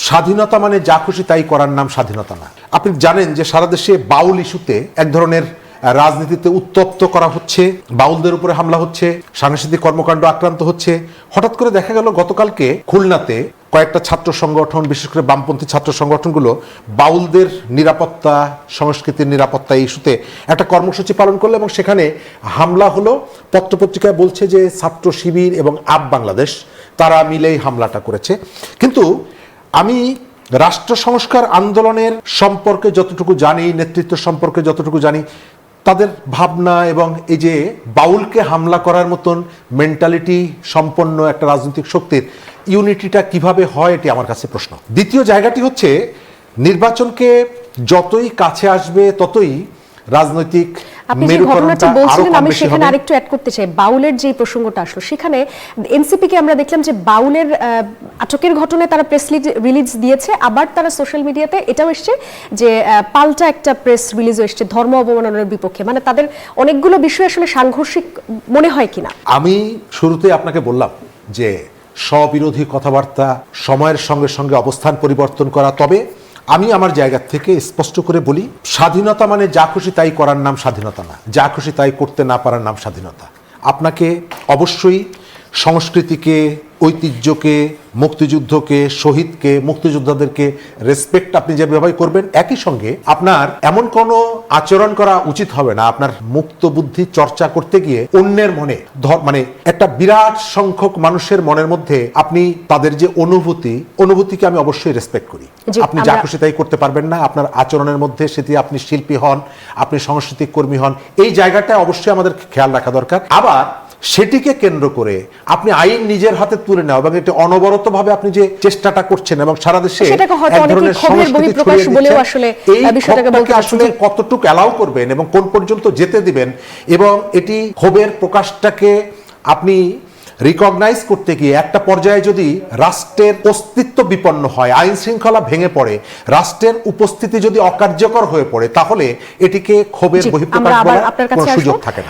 স্বাধীনতা মানে যা খুশি তাই করার নাম স্বাধীনতা না। আপনি জানেন যে সারা দেশে বাউল ইস্যুতে এক ধরনের রাজনীতিতে উত্তপ্ত করা হচ্ছে, বাউলদের উপরে হামলা হচ্ছে, সাংস্কৃতিক কর্মকাণ্ড আক্রান্ত হচ্ছে। হঠাৎ করে দেখা গেল গতকালকে খুলনাতে কয়েকটা ছাত্র সংগঠন, বিশেষ করে বামপন্থী ছাত্র সংগঠনগুলো বাউলদের নিরাপত্তা, সংস্কৃতির নিরাপত্তা ইস্যুতে একটা কর্মসূচি পালন করলো এবং সেখানে হামলা হলো। পত্রপত্রিকায় বলছে যে ছাত্র শিবির এবং আপ বাংলাদেশ তারা মিলেই হামলাটা করেছে। কিন্তু আমি রাষ্ট্র সংস্কার আন্দোলনের সম্পর্কে যতটুকু জানি, নেতৃত্ব সম্পর্কে যতটুকু জানি, তাদের ভাবনা এবং এই যে বাউলকে হামলা করার মতন মেন্টালিটি সম্পন্ন একটা রাজনৈতিক শক্তির ইউনিটিটা কিভাবে হয়, এটি আমার কাছে প্রশ্ন। দ্বিতীয় জায়গাটি হচ্ছে নির্বাচনকে যতই কাছে আসবে ততই রাজনৈতিক আপনি যে ঘটনাটি বলছিলেন আমি সেখানে আরেকটু অ্যাড করতে চাই। বাউলের যে প্রসঙ্গটা আসলো সেখানে এনসিপিকে আমরা দেখলাম যে বাউলের আটকের ঘটনায় তারা প্রেস রিলিজ দিয়েছে, আবার তারা সোশ্যাল মিডিয়াতে এটাও এসছে যে পাল্টা একটা প্রেস রিলিজও এসছে ধর্ম অবমাননার বিপক্ষে। মানে তাদের অনেকগুলো বিষয় আসলে সাংঘর্ষিক মনে হয় কিনা। আমি শুরুতে আপনাকে বললাম যে স্ববিরোধী কথাবার্তা, সময়ের সঙ্গে সঙ্গে অবস্থান পরিবর্তন করা। তবে আমি আমার জায়গা থেকে স্পষ্ট করে বলি, স্বাধীনতা মানে যা খুশি তাই করার নাম স্বাধীনতা না, যা খুশি তাই করতে না পারার নাম স্বাধীনতা। আপনাকে অবশ্যই সংস্কৃতিকে, ঐতিহ্যকে, মুক্তিযুদ্ধকে, শহীদকে, মুক্তিযোদ্ধাদেরকে রেসপেক্ট আপনি যেভাবে করবেন, একই সঙ্গে আপনার এমন কোনো আচরণ করা উচিত হবে না আপনার মুক্ত বুদ্ধি চর্চা করতে গিয়ে অন্যের মনে মানে একটা বিরাট সংখ্যক মানুষের মনের মধ্যে আপনি তাদের যে অনুভূতিকে আমি অবশ্যই রেসপেক্ট করি। আপনি যা খুশি তাই করতে পারবেন না। আপনার আচরণের মধ্যে সেটি আপনি শিল্পী হন, আপনি সাংস্কৃতিক কর্মী হন, এই জায়গাটায় অবশ্যই আমাদের খেয়াল রাখা দরকার। আবার সেটিকে কেন্দ্র করে আপনি আইন নিজের হাতে তুলে নেওয়া এবং এটি অনবরতভাবে আপনি যে চেষ্টাটা করছেন এবং সারা দেশে এক ধরনের সংস্কৃতি ছড়িয়ে দিচ্ছেন, এই ক্ষোভটাকে আসলে কতটুকু অ্যালাউ করবেন এবং কোন পর্যন্ত যেতে দিবেন, এবং এটি ক্ষোভের প্রকাশটাকে আপনি রিকগনাইজ করতে গিয়ে একটা পর্যায়ে যদি রাষ্ট্রের অস্তিত্ব বিপন্ন হয়, আইন শৃঙ্খলা ভেঙে পড়ে, রাষ্ট্রের উপস্থিতি যদি অকার্যকর হয়ে পড়ে, তাহলে এটিকে ক্ষোভের বহিঃপ্রকাশ বলার কোনো সুযোগ থাকে না।